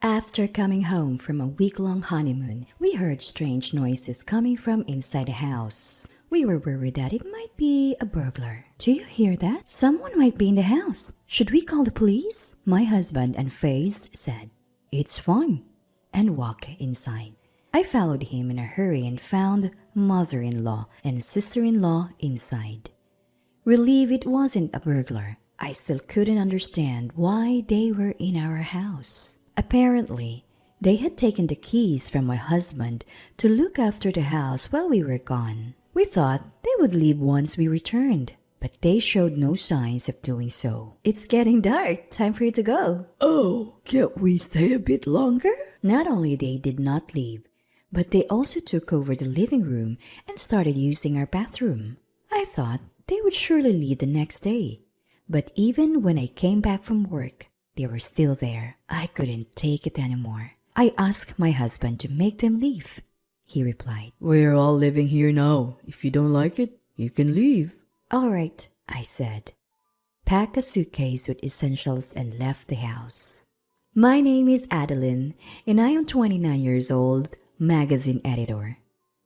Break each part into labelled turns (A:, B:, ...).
A: After coming home from a week-long honeymoon, we heard strange noises coming from inside the house. We were worried that it might be a burglar. Do you hear that? Someone might be in the house. Should we call the police? My husband, unfazed, said, "It's fine," and walked inside. I followed him in a hurry and found mother-in-law and sister-in-law inside. Relieved it wasn't a burglar, I still couldn't understand why they were in our house. Apparently, they had taken the keys from my husband to look after the house while we were gone. We thought they would leave once we returned, but they showed no signs of doing so. "It's getting dark. Time for you to go."
B: "Oh, can't we stay a bit longer?"
A: Not only they did not leave, but they also took over the living room and started using our bathroom. I thought they would surely leave the next day, but even when I came back from work, they were still there. I couldn't take it anymore. I asked my husband to make them leave. He replied,
B: "We're all living here now. If you don't like it, you can leave."
A: "All right," I said. Packed a suitcase with essentials and left the house. My name is Adeline, and I am 29 years old, magazine editor.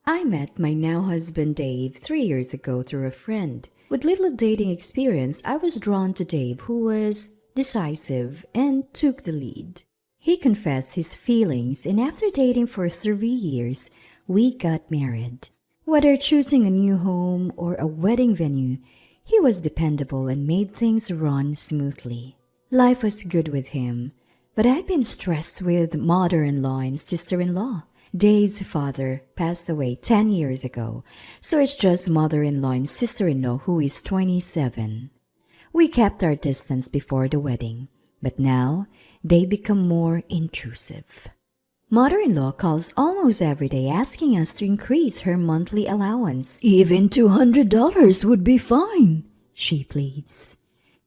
A: I met my now husband Dave 3 years ago through a friend. With little dating experience, I was drawn to Dave, who was decisive and took the lead. He confessed his feelings, and after dating for 3 years, we got married. Whether choosing a new home or a wedding venue, he was dependable and made things run smoothly. Life was good with him, but I'd been stressed with mother-in-law and sister-in-law. Dave's father passed away 10 years ago, so it's just mother-in-law and sister-in-law who is 27. We kept our distance before the wedding, but now they become more intrusive. Mother-in-law calls almost every day asking us to increase her monthly allowance.
B: "Even $200 would be fine,"
A: she pleads.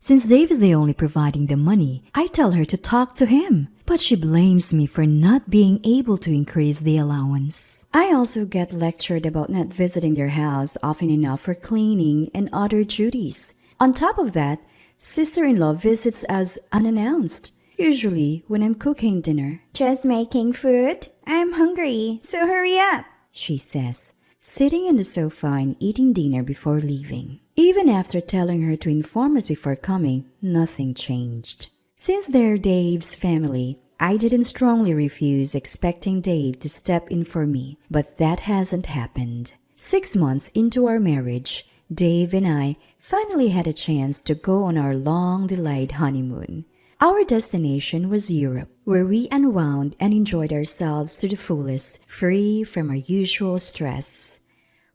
A: Since Dave is the only providing the money, I tell her to talk to him, but she blames me for not being able to increase the allowance. I also get lectured about not visiting their house often enough for cleaning and other duties. On top of that, sister-in-law visits us unannounced, usually when I'm cooking dinner.
C: "Just making food? I'm hungry, so hurry up,"
A: she says, sitting on the sofa and eating dinner before leaving. Even after telling her to inform us before coming, nothing changed. Since they're Dave's family, I didn't strongly refuse expecting Dave to step in for me, but that hasn't happened. 6 months into our marriage, Dave and I finally had a chance to go on our long-delayed honeymoon. Our destination was Europe, where we unwound and enjoyed ourselves to the fullest, free from our usual stress.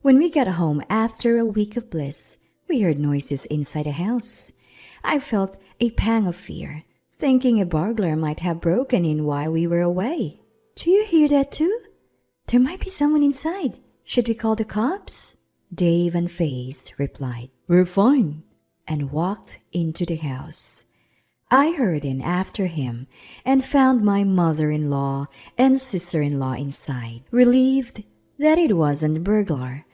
A: When we got home after a week of bliss, we heard noises inside the house. I felt a pang of fear, thinking a burglar might have broken in while we were away. "Do you hear that too? There might be someone inside. Should we call the cops?" Dave, unfazed, replied,
B: "We're fine,"
A: and walked into the house. I hurried in after him and found my mother-in-law and sister-in-law inside, relieved that it wasn't a burglar.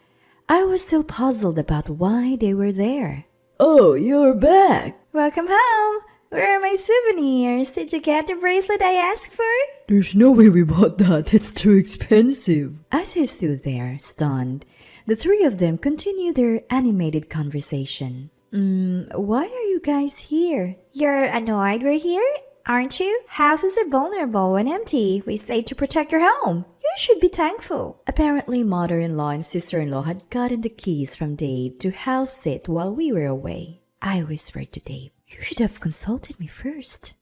A: I was still puzzled about why they were there.
B: "Oh, you're back."
C: "Welcome home. Where are my souvenirs? Did you get the bracelet I asked for?"
B: "There's no way we bought that. It's too expensive."
A: As he stood there, stunned, the three of them continued their animated conversation. Why are you guys here?"
C: "You're annoyed we're here, aren't you? Houses are vulnerable when empty. We stayed to protect your home. You should be thankful."
A: Apparently, mother-in-law and sister-in-law had gotten the keys from Dave to house sit while we were away. I whispered to Dave, "You should have consulted me first."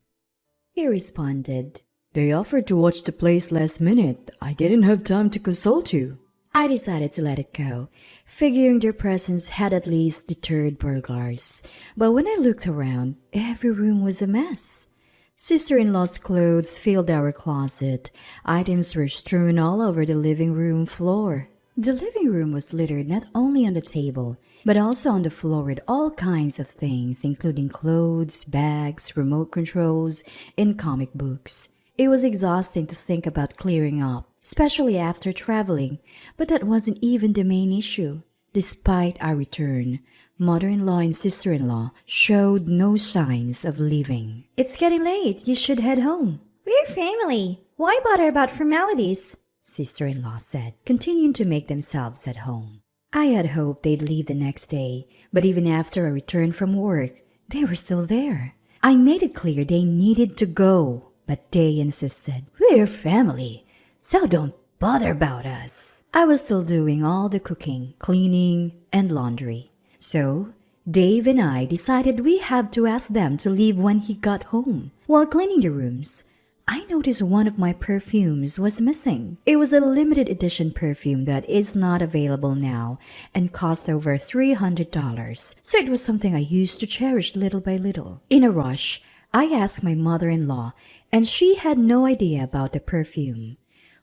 A: He responded,
B: "They offered to watch the place last minute. I didn't have time to consult you."
A: I decided to let it go, figuring their presence had at least deterred burglars. But when I looked around, every room was a mess. Sister-in-law's clothes filled our closet. Items were strewn all over the living room floor. The living room was littered not only on the table, but also on the floor with all kinds of things, including clothes, bags, remote controls, and comic books. It was exhausting to think about clearing up, especially after traveling, but that wasn't even the main issue. Despite our return, mother-in-law and sister-in-law showed no signs of leaving. "It's getting late. You should head home,"
C: We're family. Why bother about formalities?
A: Sister-in-law said, continuing to make themselves at home. I had hoped they'd leave the next day, but even after I returned from work, they were still there. I made it clear they needed to go, but they insisted. We're family, so don't bother about us. I was still doing all the cooking, cleaning, and laundry. So, Dave and I decided we have to ask them to leave when he got home. While cleaning the rooms, I noticed one of my perfumes was missing. It was a limited edition perfume that is not available now and cost over $300. So it was something I used to cherish little by little. In a rush, I asked my mother-in-law, and she had no idea about the perfume.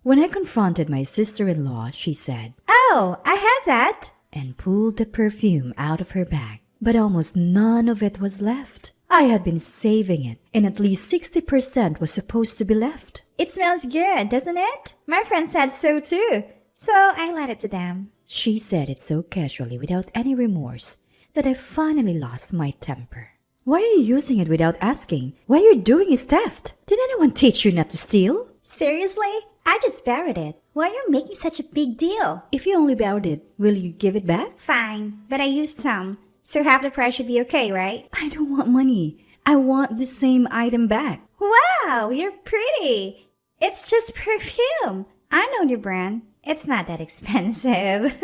A: When I confronted my sister-in-law, she said,
C: Oh, I have that.
A: And pulled the perfume out of her bag. But almost none of it was left. I had been saving it, and at least 60% was supposed to be left.
C: It smells good, doesn't it? My friend said so too. So I lent it to them.
A: She said it so casually without any remorse that I finally lost my temper. Why are you using it without asking? What you're doing is theft. Did anyone teach you not to steal?
C: Seriously? I just borrowed it. Why are you making such a big deal?
A: If you only borrowed it, will you give it back?
C: Fine, but I used some. So half the price should be okay, right?
A: I don't want money. I want the same item back.
C: Wow, you're pretty. It's just perfume. I know your brand. It's not that expensive.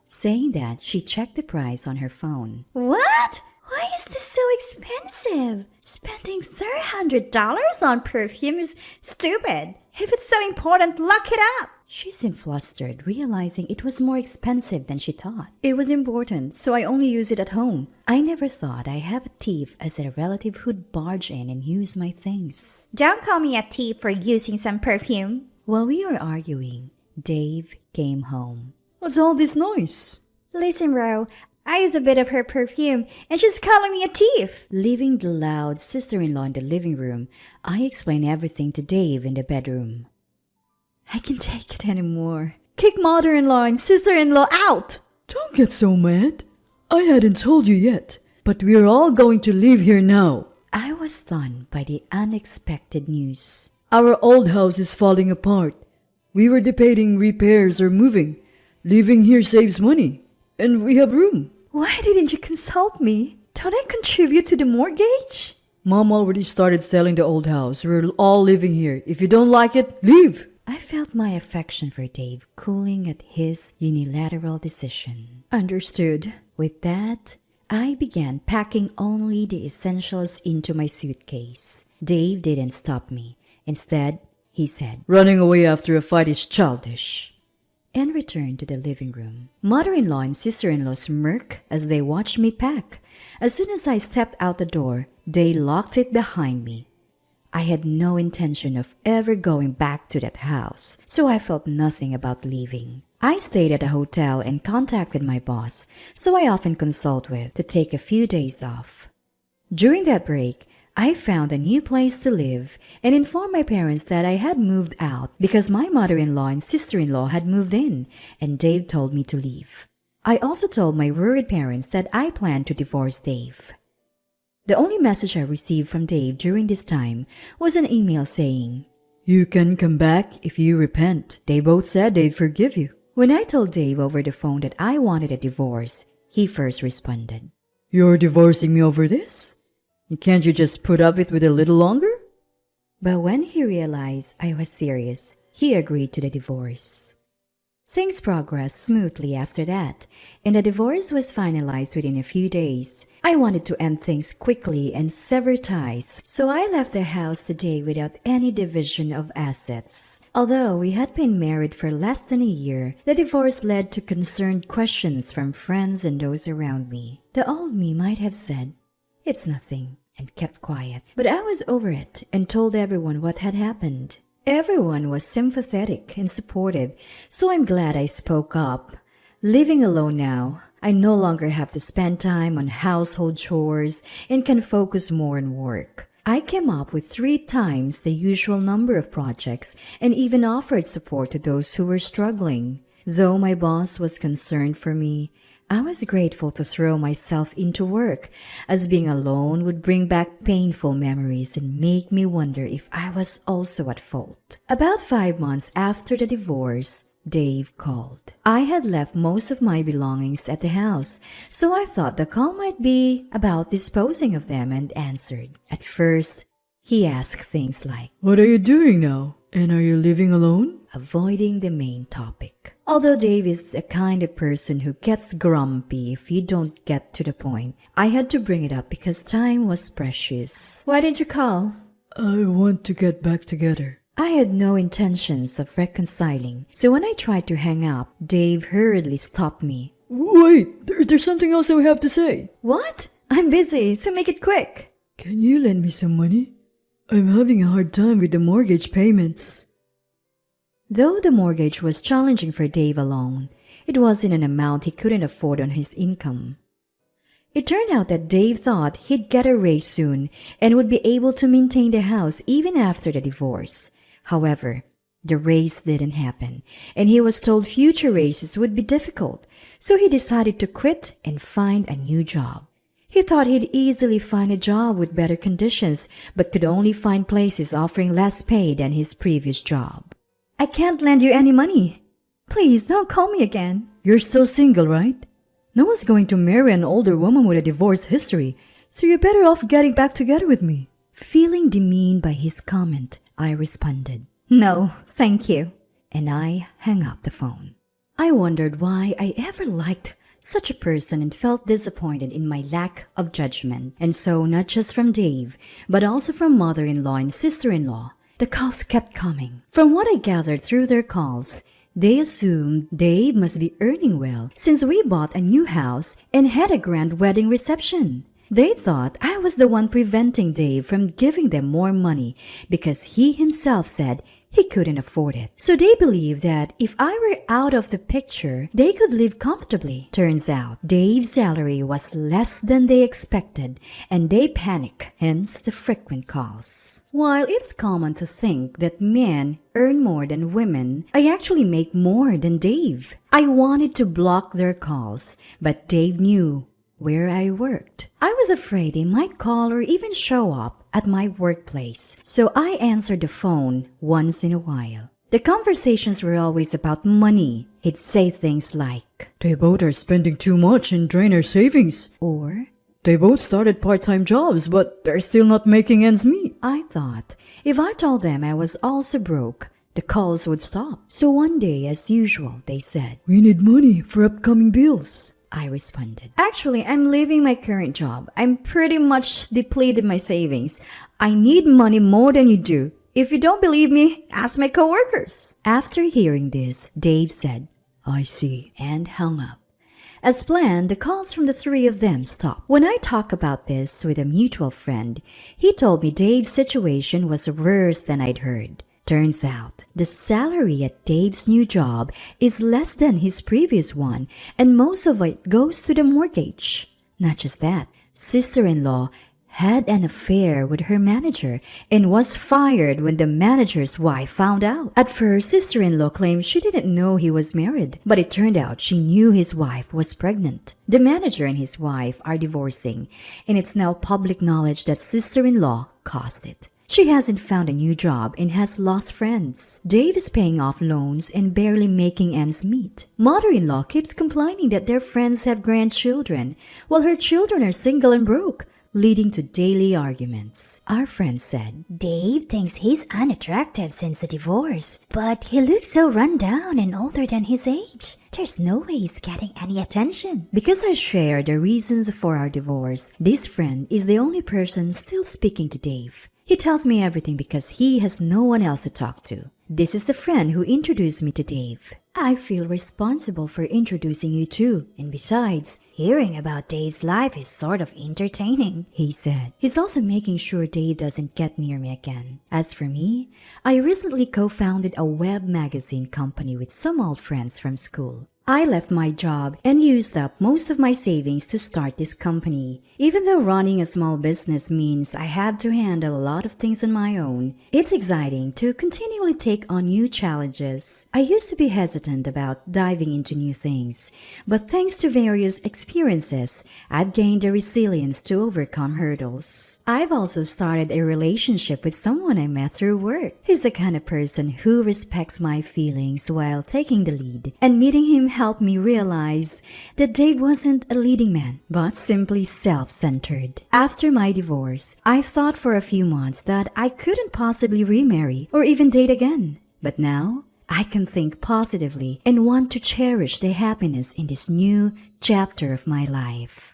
A: Saying that, she checked the price on her phone.
C: What? Why is this so expensive? Spending $300 on perfume is stupid. If it's so important, lock it up.
A: She seemed flustered, realizing it was more expensive than she thought. It was important, so I only use it at home. I never thought I'd have a thief as a relative who'd barge in and use my things.
C: Don't call me a thief for using some perfume.
A: While we were arguing, Dave came home.
B: What's all this noise?
C: Listen, Ro, I use a bit of her perfume, and she's calling me a thief.
A: Leaving the loud sister-in-law in the living room, I explained everything to Dave in the bedroom. I can't take it anymore.
B: Kick mother-in-law and sister-in-law out! Don't get so mad. I hadn't told you yet, but we're all going to live here now.
A: I was stunned by the unexpected news.
B: Our old house is falling apart. We were debating repairs or moving. Living here saves money, and we have room.
C: Why didn't you consult me? Don't I contribute to the mortgage?
B: Mom already started selling the old house. We're all living here. If you don't like it, leave.
A: I felt my affection for Dave cooling at his unilateral decision.
B: Understood.
A: With that, I began packing only the essentials into my suitcase. Dave didn't stop me. Instead, he said,
B: Running away after a fight is childish.
A: And returned to the living room. Mother-in-law and sister-in-law smirked as they watched me pack. As soon as I stepped out the door, they locked it behind me. I had no intention of ever going back to that house, so I felt nothing about leaving. I stayed at a hotel and contacted my boss, so I often consult with, to take a few days off. During that break, I found a new place to live and informed my parents that I had moved out because my mother-in-law and sister-in-law had moved in, and Dave told me to leave. I also told my worried parents that I planned to divorce Dave. The only message I received from Dave during this time was an email saying,
B: You can come back if you repent. They both said they'd forgive you.
A: When I told Dave over the phone that I wanted a divorce, he first responded,
B: You're divorcing me over this? Can't you just put up with it a little longer?
A: But when he realized I was serious, he agreed to the divorce. Things progressed smoothly after that, and the divorce was finalized within a few days. I wanted to end things quickly and sever ties, so I left the house today without any division of assets. Although we had been married for less than a year, the divorce led to concerned questions from friends and those around me. The old me might have said, It's nothing, and kept quiet, but I was over it and told everyone what had happened. Everyone was sympathetic and supportive, so I'm glad I spoke up. Living alone now, I no longer have to spend time on household chores and can focus more on work. I came up with 3 times the usual number of projects and even offered support to those who were struggling. Though my boss was concerned for me, I was grateful to throw myself into work, as being alone would bring back painful memories and make me wonder if I was also at fault. About 5 months after the divorce, Dave called. I had left most of my belongings at the house, so I thought the call might be about disposing of them and answered. At first, he asked things like,
B: What are you doing now? And are you living alone?
A: avoiding the main topic. Although Dave is the kind of person who gets grumpy if you don't get to the point, I had to bring it up because time was precious. Why did you call?
B: I want to get back together.
A: I had no intentions of reconciling, so when I tried to hang up, Dave hurriedly stopped me.
B: Wait, there's something else I have to say.
A: What? I'm busy, so make it quick.
B: Can you lend me some money? I'm having a hard time with the mortgage payments.
A: Though the mortgage was challenging for Dave alone, it wasn't an amount he couldn't afford on his income. It turned out that Dave thought he'd get a raise soon and would be able to maintain the house even after the divorce. However, the raise didn't happen, and he was told future raises would be difficult, so he decided to quit and find a new job. He thought he'd easily find a job with better conditions, but could only find places offering less pay than his previous job. I can't lend you any money. Please don't call me again.
B: You're still single, right? No one's going to marry an older woman with a divorce history, so you're better off getting back together with me.
A: Feeling demeaned by his comment, I responded, No, thank you. And I hung up the phone. I wondered why I ever liked such a person and felt disappointed in my lack of judgment. And so not just from Dave, but also from mother-in-law and sister-in-law. The calls kept coming. From what I gathered through their calls, they assumed Dave must be earning well since we bought a new house and had a grand wedding reception. They thought I was the one preventing Dave from giving them more money because he himself said he couldn't afford it. So they believed that if I were out of the picture, they could live comfortably. Turns out, Dave's salary was less than they expected, and they panicked, hence the frequent calls. While it's common to think that men earn more than women, I actually make more than Dave. I wanted to block their calls, but Dave knew where I worked. I was afraid he might call or even show up at my workplace, so I answered the phone once in a while. The conversations were always about money. He'd say things like,
B: They both are spending too much and drain our savings.
A: or,
B: They both started part-time jobs, but they're still not making ends meet.
A: I thought if I told them I was also broke, the calls would stop. So one day, as usual, they said,
B: We need money for upcoming bills.
A: I responded, Actually, I'm leaving my current job. I'm pretty much depleted my savings. I need money more than you do. If you don't believe me, ask my coworkers. After hearing this, Dave said,
B: I see.
A: and hung up. As planned, the calls from the three of them stopped. When I talked about this with a mutual friend, he told me Dave's situation was worse than I'd heard. Turns out, the salary at Dave's new job is less than his previous one, and most of it goes to the mortgage. Not just that, sister-in-law had an affair with her manager and was fired when the manager's wife found out. At first, sister-in-law claimed she didn't know he was married, but it turned out she knew his wife was pregnant. The manager and his wife are divorcing, and it's now public knowledge that sister-in-law caused it. She hasn't found a new job and has lost friends. Dave is paying off loans and barely making ends meet. Mother-in-law keeps complaining that their friends have grandchildren, while her children are single and broke, leading to daily arguments. Our friend said,
C: Dave thinks he's unattractive since the divorce, but he looks so run down and older than his age. There's no way he's getting any attention.
A: Because I share the reasons for our divorce, this friend is the only person still speaking to Dave. He tells me everything because he has no one else to talk to. This is the friend who introduced me to Dave. I feel responsible for introducing you too. And besides,
C: Hearing about Dave's life is sort of entertaining,
A: he said. He's also making sure Dave doesn't get near me again. As for me, I recently co-founded a web magazine company with some old friends from school. I left my job and used up most of my savings to start this company. Even though running a small business means I have to handle a lot of things on my own, it's exciting to continually take on new challenges. I used to be hesitant about diving into new things, but thanks to various experiences, I've gained the resilience to overcome hurdles. I've also started a relationship with someone I met through work. He's the kind of person who respects my feelings while taking the lead, and meeting him helped me realize that Dave wasn't a leading man, but simply self-centered. After my divorce, I thought for a few months that I couldn't possibly remarry or even date again. But now, I can think positively and want to cherish the happiness in this new chapter of my life.